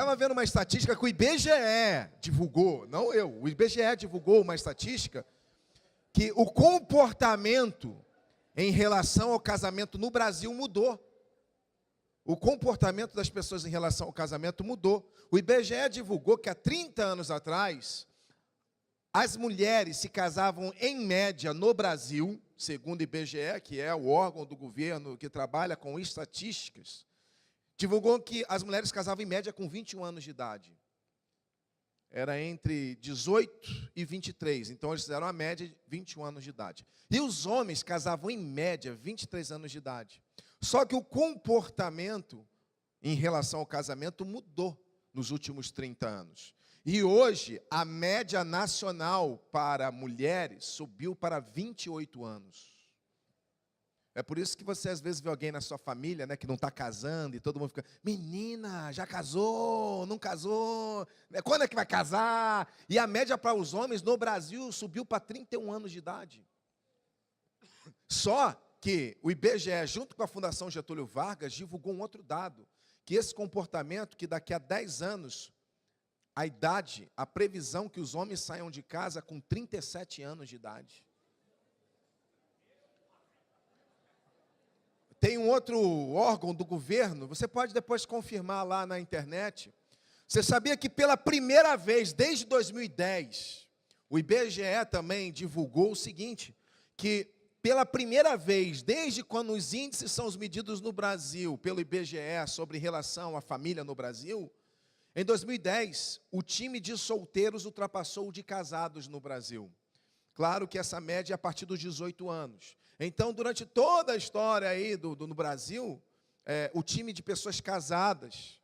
estava vendo uma estatística que o IBGE divulgou, não eu, o IBGE divulgou uma estatística que o comportamento em relação ao casamento no Brasil mudou. O comportamento das pessoas em relação ao casamento mudou. O IBGE divulgou que há 30 anos atrás, as mulheres se casavam em média no Brasil, segundo o IBGE, que é o órgão do governo que trabalha com estatísticas, divulgou que as mulheres casavam em média com 21 anos de idade. Era entre 18 e 23, então eles fizeram a média de 21 anos de idade. E os homens casavam em média 23 anos de idade. Só que o comportamento em relação ao casamento mudou nos últimos 30 anos. E hoje, a média nacional para mulheres subiu para 28 anos. É por isso que você às vezes vê alguém na sua família, né, que não está casando, e todo mundo fica, menina, já casou, não casou, quando é que vai casar? E a média para os homens no Brasil subiu para 31 anos de idade. Só que o IBGE, junto com a Fundação Getúlio Vargas, divulgou um outro dado, que esse comportamento, que daqui a 10 anos, a idade, a previsão que os homens saiam de casa com 37 anos de idade. Tem um outro órgão do governo, você pode depois confirmar lá na internet. Você sabia que pela primeira vez, desde 2010, o IBGE também divulgou o seguinte, que pela primeira vez, desde quando os índices são medidos no Brasil, pelo IBGE, sobre relação à família no Brasil, em 2010, o time de solteiros ultrapassou o de casados no Brasil. Claro que essa média é a partir dos 18 anos. Então, durante toda a história aí no Brasil, o time de pessoas casadas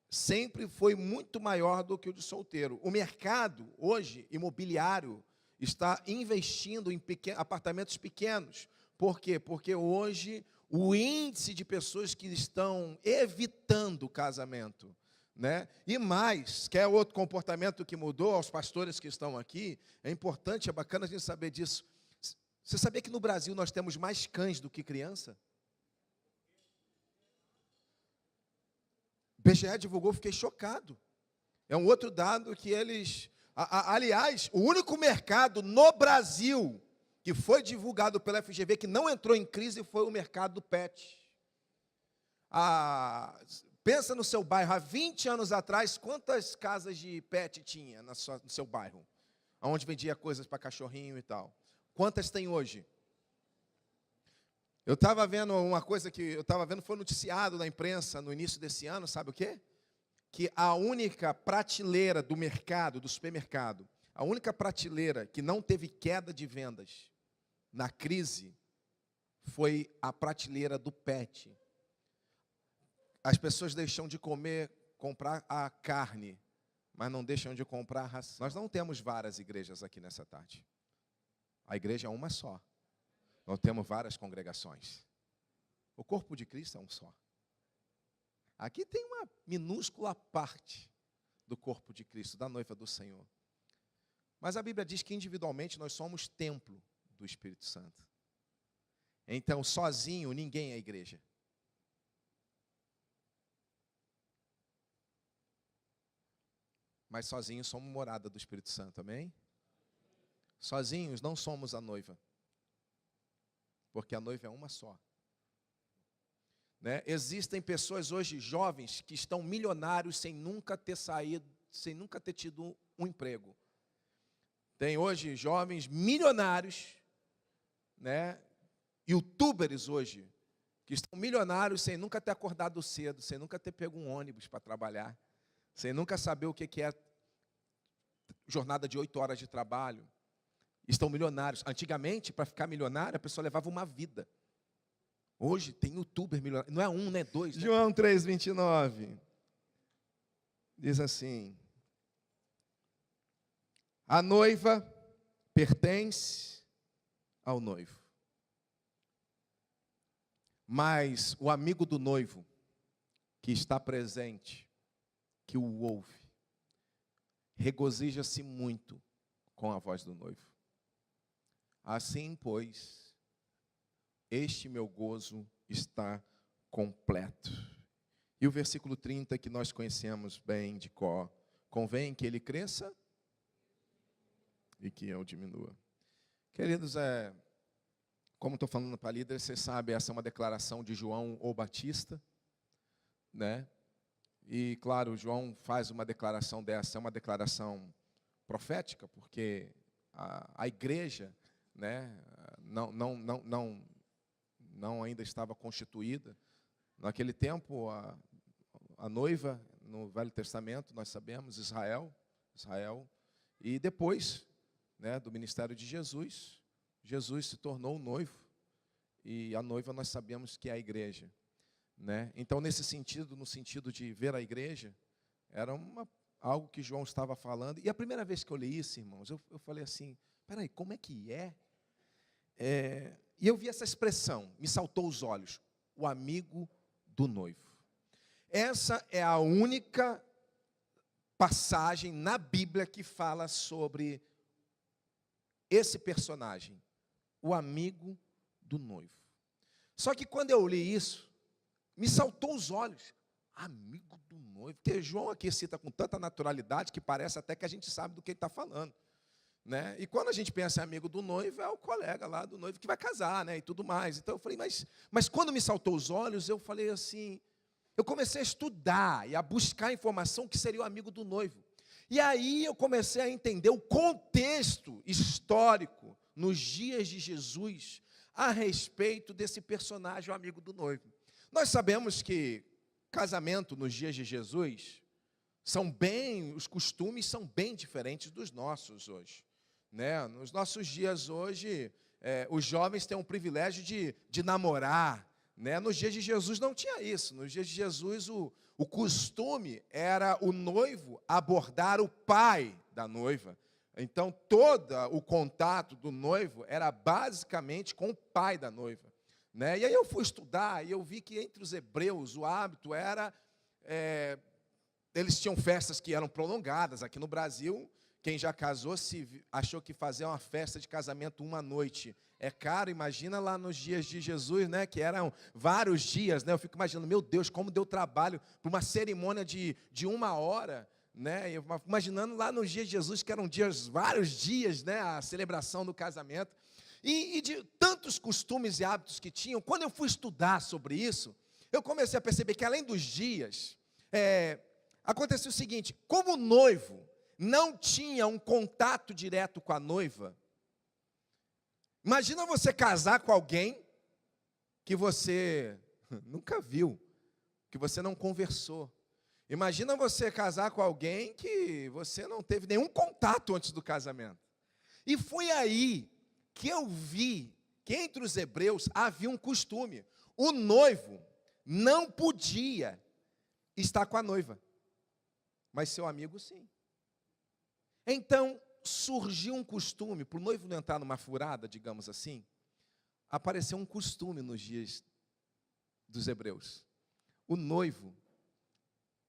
sempre foi muito maior do que o de solteiro. O mercado, hoje, imobiliário, está investindo em apartamentos pequenos. Por quê? Porque hoje o índice de pessoas que estão evitando o casamento, né? E mais, quer outro comportamento que mudou aos pastores que estão aqui, é importante, é bacana a gente saber disso. Você sabia que no Brasil nós temos mais cães do que criança? O IBGE divulgou, fiquei chocado. É um outro dado que eles... aliás, o único mercado no Brasil que foi divulgado pela FGV, que não entrou em crise, foi o mercado do pet. Pensa no seu bairro, há 20 anos atrás, quantas casas de pet tinha no seu bairro? Onde vendia coisas para cachorrinho e tal. Quantas tem hoje? Eu estava vendo uma coisa foi noticiado na imprensa no início desse ano, sabe o quê? Que a única prateleira do mercado, do supermercado, a única prateleira que não teve queda de vendas na crise, foi a prateleira do pet. As pessoas deixam de comprar a carne, mas não deixam de comprar a ração. Nós não temos várias igrejas aqui nessa tarde. A igreja é uma só. Nós temos várias congregações. O corpo de Cristo é um só. Aqui tem uma minúscula parte do corpo de Cristo, da noiva do Senhor. Mas a Bíblia diz que individualmente nós somos templo do Espírito Santo. Então, sozinho, ninguém é igreja. Mas sozinhos somos morada do Espírito Santo, amém? Sozinhos não somos a noiva, porque a noiva é uma só. Né? Existem pessoas hoje, jovens, que estão milionários sem nunca ter saído, sem nunca ter tido um emprego. Tem hoje jovens milionários, né? Youtubers hoje, que estão milionários sem nunca ter acordado cedo, sem nunca ter pego um ônibus para trabalhar, sem nunca saber o que é jornada de 8 horas de trabalho. Estão milionários. Antigamente, para ficar milionário, a pessoa levava uma vida. Hoje tem youtuber milionário. Não é um, não é dois. João 3,29. Diz assim: a noiva pertence ao noivo. Mas o amigo do noivo, que está presente, que o ouve, regozija-se muito com a voz do noivo. Assim, pois, este meu gozo está completo. E o versículo 30, que nós conhecemos bem de cor: convém que ele cresça e que eu diminua. Queridos, como estou falando para líderes, vocês sabem, essa é uma declaração de João o Batista, né? E, claro, João faz uma declaração dessa, é uma declaração profética, porque a igreja, né, não ainda estava constituída. Naquele tempo, a noiva, no Velho Testamento, nós sabemos, Israel, e depois, né, do ministério de Jesus, Jesus se tornou o noivo, e a noiva nós sabemos que é a igreja, né? Então, nesse sentido, no sentido de ver a igreja, era algo que João estava falando. E a primeira vez que eu li isso, irmãos, eu falei assim, peraí, como é que é? E eu vi essa expressão, me saltou os olhos, o amigo do noivo. Essa é a única passagem na Bíblia que fala sobre esse personagem, o amigo do noivo. Só que quando eu li isso, me saltou os olhos, amigo do noivo. Porque João aqui cita com tanta naturalidade que parece até que a gente sabe do que ele está falando, né? E quando a gente pensa em amigo do noivo, é o colega lá do noivo que vai casar, né? E tudo mais. Então eu falei, mas quando me saltou os olhos, eu falei assim, eu comecei a estudar e a buscar informação que seria o amigo do noivo. E aí eu comecei a entender o contexto histórico nos dias de Jesus a respeito desse personagem, o amigo do noivo. Nós sabemos que casamento nos dias de Jesus os costumes são bem diferentes dos nossos hoje, né? Nos nossos dias hoje, os jovens têm o privilégio de namorar, né? Nos dias de Jesus não tinha isso. Nos dias de Jesus o costume era o noivo abordar o pai da noiva. Então, todo o contato do noivo era basicamente com o pai da noiva, né? E aí eu fui estudar e eu vi que entre os hebreus o hábito era... eles tinham festas que eram prolongadas. Aqui no Brasil, quem já casou achou que fazer uma festa de casamento uma noite é caro. Imagina lá nos dias de Jesus, né, que eram vários dias, né? Eu fico imaginando, meu Deus, como deu trabalho para uma cerimônia de 1 hora, né? Eu imaginando lá nos dias de Jesus, que eram vários dias, né, a celebração do casamento. E de tantos costumes e hábitos que tinham, quando eu fui estudar sobre isso, eu comecei a perceber que além dos dias, aconteceu o seguinte: como o noivo não tinha um contato direto com a noiva, imagina você casar com alguém que você nunca viu, que você não conversou. Imagina você casar com alguém que você não teve nenhum contato antes do casamento. E foi aí que eu vi que entre os hebreus havia um costume: o noivo não podia estar com a noiva, mas seu amigo sim. Então surgiu um costume, para o noivo não entrar numa furada, digamos assim, apareceu um costume nos dias dos hebreus. O noivo,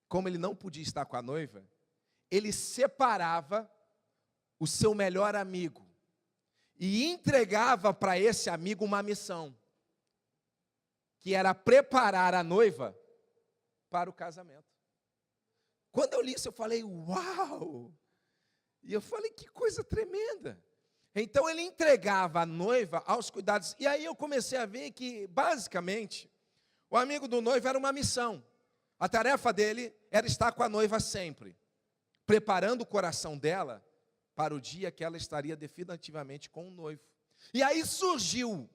como ele não podia estar com a noiva, ele separava o seu melhor amigo e entregava para esse amigo uma missão, que era preparar a noiva para o casamento. Quando eu li isso, eu falei, uau! E eu falei, que coisa tremenda. Então ele entregava a noiva aos cuidados. E aí eu comecei a ver que, basicamente, o amigo do noivo era uma missão. A tarefa dele era estar com a noiva sempre, preparando o coração dela para o dia que ela estaria definitivamente com o noivo. E aí surgiu,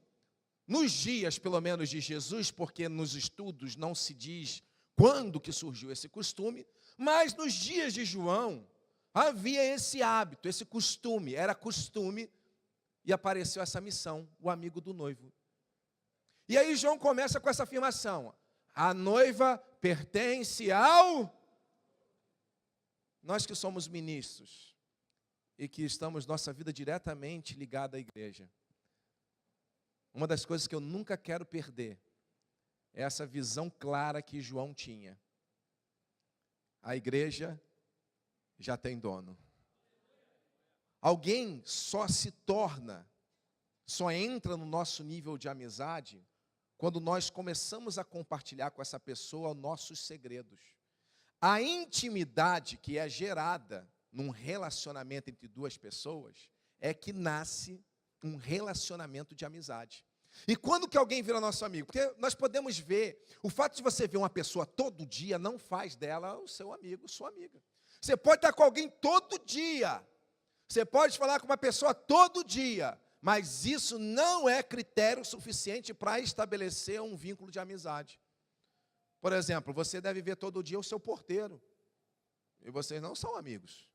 nos dias, pelo menos, de Jesus, porque nos estudos não se diz quando que surgiu esse costume, mas nos dias de João, havia esse hábito, esse costume, era costume, e apareceu essa missão, o amigo do noivo. E aí João começa com essa afirmação: a noiva pertence ao... Nós que somos ministros, e que estamos nossa vida diretamente ligada à igreja, uma das coisas que eu nunca quero perder, é essa visão clara que João tinha. A igreja já tem dono. Alguém só entra no nosso nível de amizade quando nós começamos a compartilhar com essa pessoa nossos segredos. A intimidade que é gerada num relacionamento entre duas pessoas é que nasce um relacionamento de amizade. E quando que alguém vira nosso amigo? Porque nós podemos ver, o fato de você ver uma pessoa todo dia não faz dela o seu amigo, sua amiga. Você pode estar com alguém todo dia, você pode falar com uma pessoa todo dia, mas isso não é critério suficiente para estabelecer um vínculo de amizade. Por exemplo, você deve ver todo dia o seu porteiro, e vocês não são amigos.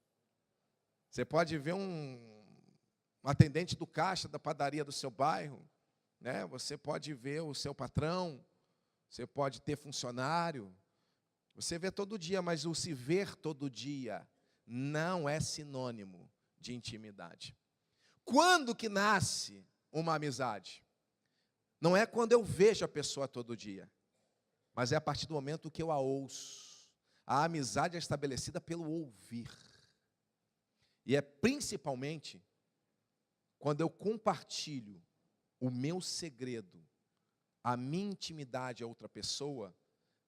Você pode ver um atendente do caixa da padaria do seu bairro, né? Você pode ver o seu patrão, você pode ter funcionário, você vê todo dia, mas o se ver todo dia não é sinônimo de intimidade. Quando que nasce uma amizade? Não é quando eu vejo a pessoa todo dia, mas é a partir do momento que eu a ouço. A amizade é estabelecida pelo ouvir. E é principalmente quando eu compartilho o meu segredo, a minha intimidade a outra pessoa,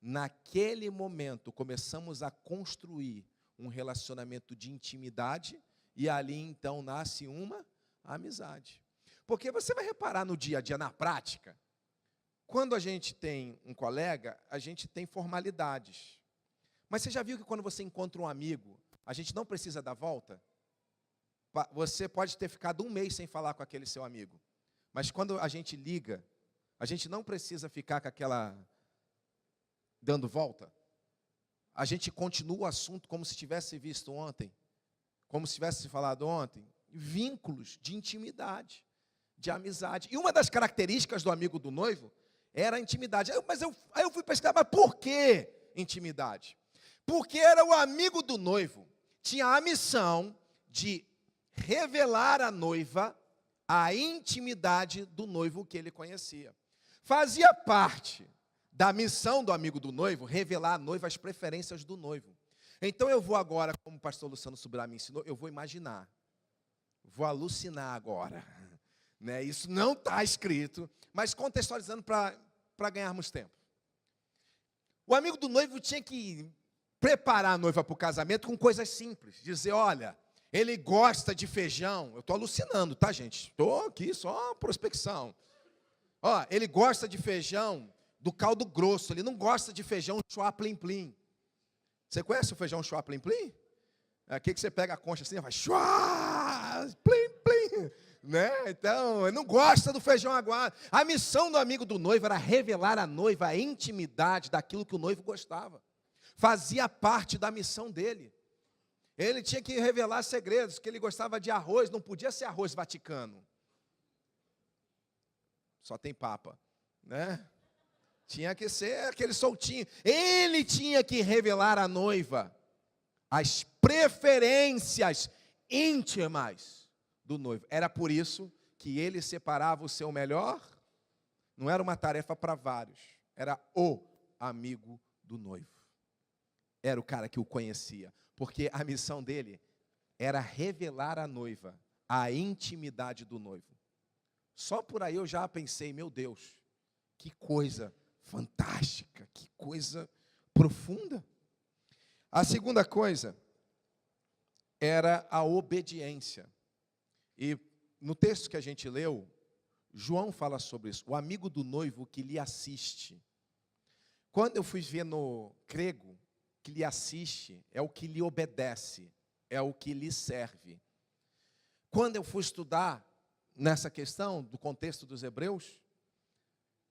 naquele momento começamos a construir um relacionamento de intimidade e ali então nasce uma amizade. Porque você vai reparar no dia a dia, na prática, quando a gente tem um colega, a gente tem formalidades. Mas você já viu que quando você encontra um amigo, a gente não precisa dar volta? Você pode ter ficado um mês sem falar com aquele seu amigo. Mas quando a gente liga, a gente não precisa ficar com aquela dando volta. A gente continua o assunto como se tivesse visto ontem, como se tivesse falado ontem. Vínculos de intimidade, de amizade. E uma das características do amigo do noivo era a intimidade. Aí eu fui pesquisar, mas por que intimidade? Porque era o amigo do noivo, tinha a missão de revelar à noiva a intimidade do noivo que ele conhecia. Fazia parte da missão do amigo do noivo revelar à noiva as preferências do noivo. Então eu vou agora, como o pastor Luciano Subirá me ensinou, eu vou imaginar, vou alucinar agora. Né? Isso não está escrito, mas contextualizando para ganharmos tempo. O amigo do noivo tinha que preparar a noiva para o casamento com coisas simples. Dizer, olha, ele gosta de feijão. Eu estou alucinando, tá, gente? Estou aqui só prospecção. Ó, ele gosta de feijão do caldo grosso. Ele não gosta de feijão chuá plim-plim. Você conhece o feijão chuá plim-plim? É aqui que você pega a concha assim e vai chuá plim-plim. Né? Então, ele não gosta do feijão aguado. A missão do amigo do noivo era revelar à noiva a intimidade daquilo que o noivo gostava. Fazia parte da missão dele. Ele tinha que revelar segredos, que ele gostava de arroz, não podia ser arroz vaticano. Só tem papa, né? Tinha que ser aquele soltinho. Ele tinha que revelar à noiva as preferências íntimas do noivo. Era por isso que ele separava o seu melhor. Não era uma tarefa para vários. Era o amigo do noivo. Era o cara que o conhecia. Porque a missão dele era revelar à noiva a intimidade do noivo. Só por aí eu já pensei, meu Deus, que coisa fantástica, que coisa profunda. A segunda coisa era a obediência. E no texto que a gente leu, João fala sobre isso. O amigo do noivo que lhe assiste. Quando eu fui ver no grego, que lhe assiste é o que lhe obedece, é o que lhe serve. Quando eu fui estudar nessa questão do contexto dos hebreus,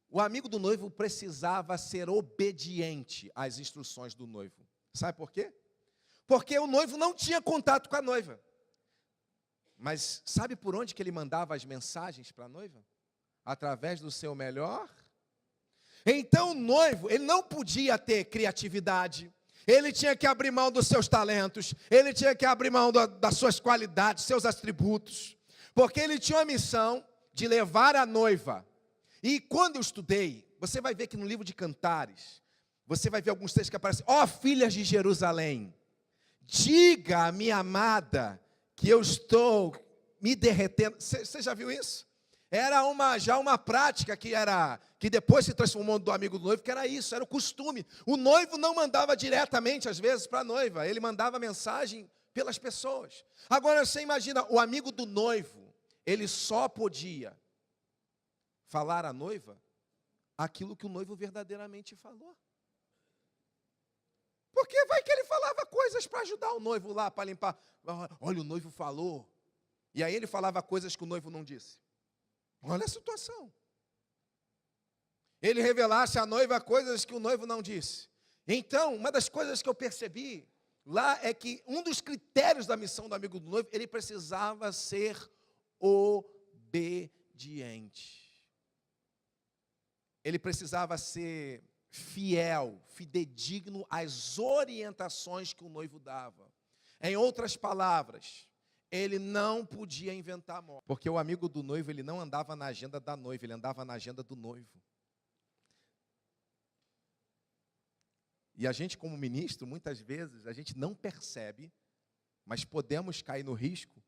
o amigo do noivo precisava ser obediente às instruções do noivo. Sabe por quê? Porque o noivo não tinha contato com a noiva. Mas sabe por onde que ele mandava as mensagens para a noiva? Através do seu melhor. Então o noivo, ele não podia ter criatividade, ele tinha que abrir mão dos seus talentos, ele tinha que abrir mão das suas qualidades, seus atributos, porque ele tinha a missão de levar a noiva. E quando eu estudei, você vai ver que no livro de Cantares, você vai ver alguns textos que aparecem, ó filhas de Jerusalém, diga à minha amada que eu estou me derretendo. Você já viu isso? Era já uma prática que depois se transformou do amigo do noivo, que era isso, era o costume. O noivo não mandava diretamente, às vezes, para a noiva, ele mandava mensagem pelas pessoas. Agora, você imagina, o amigo do noivo, ele só podia falar à noiva aquilo que o noivo verdadeiramente falou. Porque vai que ele falava coisas para ajudar o noivo lá, para limpar. Olha, o noivo falou. E aí ele falava coisas que o noivo não disse. Olha a situação. Ele revelasse à noiva coisas que o noivo não disse. Então, uma das coisas que eu percebi lá é que um dos critérios da missão do amigo do noivo, ele precisava ser obediente. Ele precisava ser fiel, fidedigno às orientações que o noivo dava. Em outras palavras, ele não podia inventar moda. Porque o amigo do noivo, ele não andava na agenda da noiva, ele andava na agenda do noivo. E a gente, como ministro, muitas vezes, a gente não percebe, mas podemos cair no risco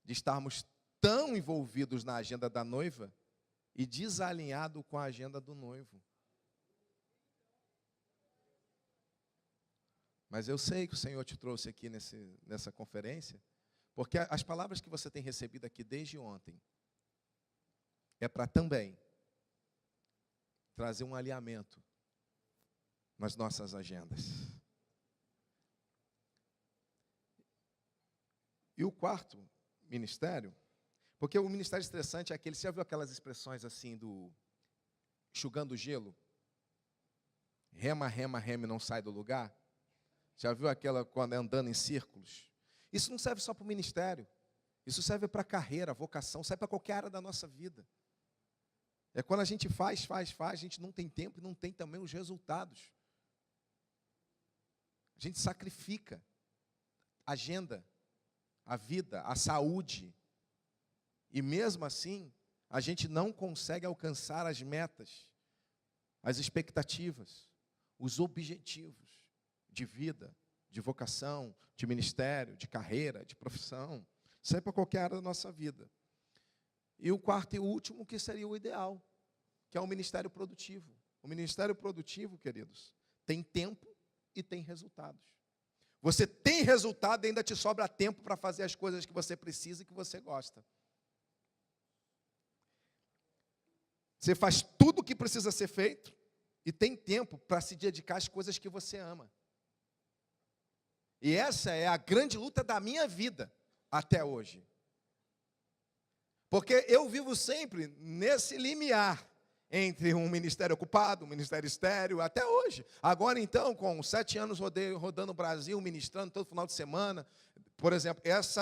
de estarmos tão envolvidos na agenda da noiva e desalinhado com a agenda do noivo. Mas eu sei que o Senhor te trouxe aqui nessa conferência, porque as palavras que você tem recebido aqui desde ontem é para também trazer um alinhamento nas nossas agendas. E o quarto ministério, porque o ministério estressante é aquele, você já viu aquelas expressões assim do enxugando gelo? Rema, rema, rema e não sai do lugar? Já viu aquela quando é andando em círculos? Isso não serve só para o ministério. Isso serve para a carreira, a vocação, serve para qualquer área da nossa vida. É quando a gente faz, a gente não tem tempo e não tem também os resultados. A gente sacrifica a agenda, a vida, a saúde. E mesmo assim, a gente não consegue alcançar as metas, as expectativas, os objetivos de vida, de vocação, de ministério, de carreira, de profissão. Isso é para qualquer área da nossa vida. E o quarto e último, que seria o ideal, que é o ministério produtivo. O ministério produtivo, queridos, tem tempo e tem resultados. Você tem resultado e ainda te sobra tempo para fazer as coisas que você precisa e que você gosta. Você faz tudo o que precisa ser feito e tem tempo para se dedicar às coisas que você ama. E essa é a grande luta da minha vida até hoje. Porque eu vivo sempre nesse limiar entre um ministério ocupado, um ministério estéril, até hoje. Agora, então, com 7 anos rodando o Brasil, ministrando todo final de semana. Por exemplo, esse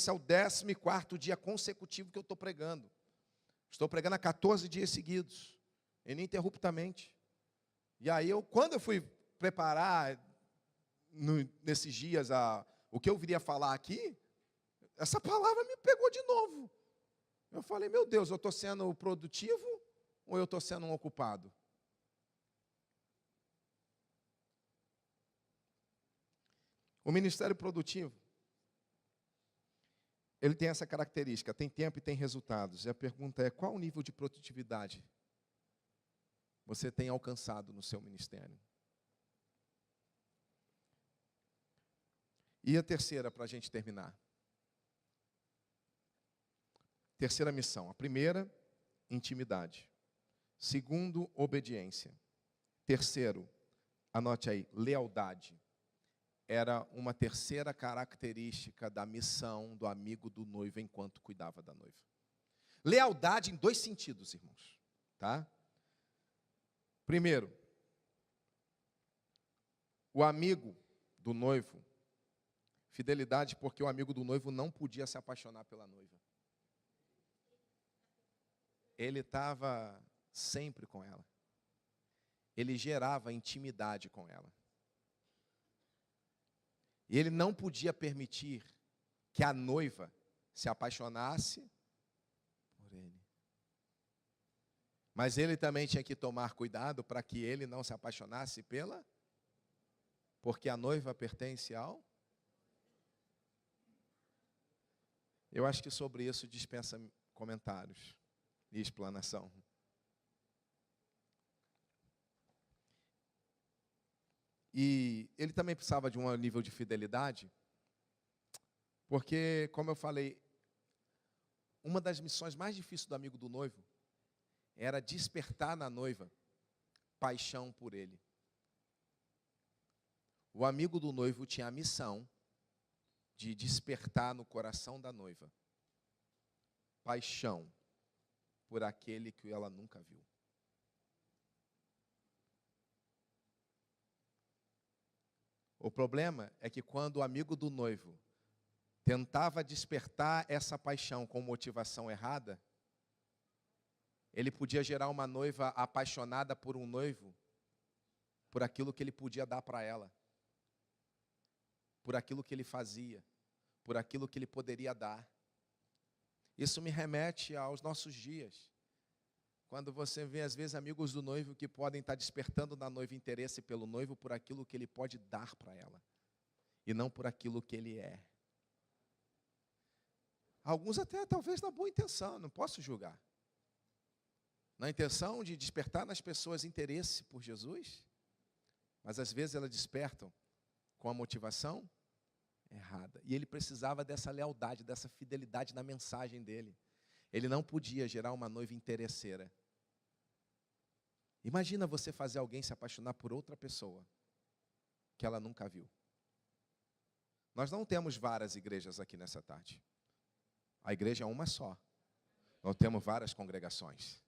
é o 14º dia consecutivo que eu estou pregando. Estou pregando há 14 dias seguidos, ininterruptamente. E aí, quando eu fui preparar nesses dias o que eu viria falar aqui, essa palavra me pegou de novo. Eu falei, meu Deus, eu estou sendo produtivo ou eu estou sendo um ocupado? O ministério produtivo, ele tem essa característica, tem tempo e tem resultados. E a pergunta é, qual o nível de produtividade você tem alcançado no seu ministério? E a terceira, para a gente terminar. Terceira missão. A primeira, intimidade. Segundo, obediência. Terceiro, anote aí, lealdade. Era uma terceira característica da missão do amigo do noivo enquanto cuidava da noiva. Lealdade em 2 sentidos, irmãos. Tá? Primeiro, o amigo do noivo, fidelidade porque o amigo do noivo não podia se apaixonar pela noiva. Ele estava sempre com ela. Ele gerava intimidade com ela. E ele não podia permitir que a noiva se apaixonasse por ele. Mas ele também tinha que tomar cuidado para que ele não se apaixonasse porque a noiva pertence ao... Eu acho que sobre isso dispensa comentários. e explanação. E ele também precisava de um nível de fidelidade, porque, como eu falei, uma das missões mais difíceis do amigo do noivo era despertar na noiva paixão por ele. O amigo do noivo tinha a missão de despertar no coração da noiva paixão por aquele que ela nunca viu. O problema é que quando o amigo do noivo tentava despertar essa paixão com motivação errada, ele podia gerar uma noiva apaixonada por um noivo, por aquilo que ele podia dar para ela, por aquilo que ele fazia, por aquilo que ele poderia dar. Isso me remete aos nossos dias. Quando você vê, às vezes, amigos do noivo que podem estar despertando na noiva interesse pelo noivo por aquilo que ele pode dar para ela, e não por aquilo que ele é. Alguns até, talvez, na boa intenção, não posso julgar. Na intenção de despertar nas pessoas interesse por Jesus, mas às vezes elas despertam com a motivação errada. E ele precisava dessa lealdade, dessa fidelidade na mensagem dele. Ele não podia gerar uma noiva interesseira. Imagina você fazer alguém se apaixonar por outra pessoa que ela nunca viu. Nós não temos várias igrejas aqui nessa tarde. A igreja é uma só. Nós temos várias congregações.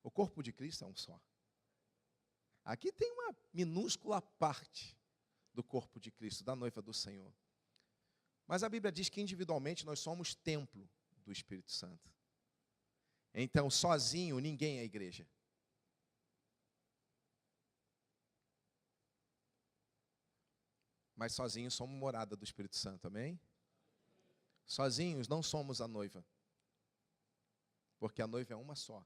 O corpo de Cristo é um só. Aqui tem uma minúscula parte do corpo de Cristo, da noiva do Senhor. Mas a Bíblia diz que individualmente nós somos templo do Espírito Santo. Então, sozinho, ninguém é igreja. Mas sozinhos somos morada do Espírito Santo, amém? Sozinhos não somos a noiva. Porque a noiva é uma só.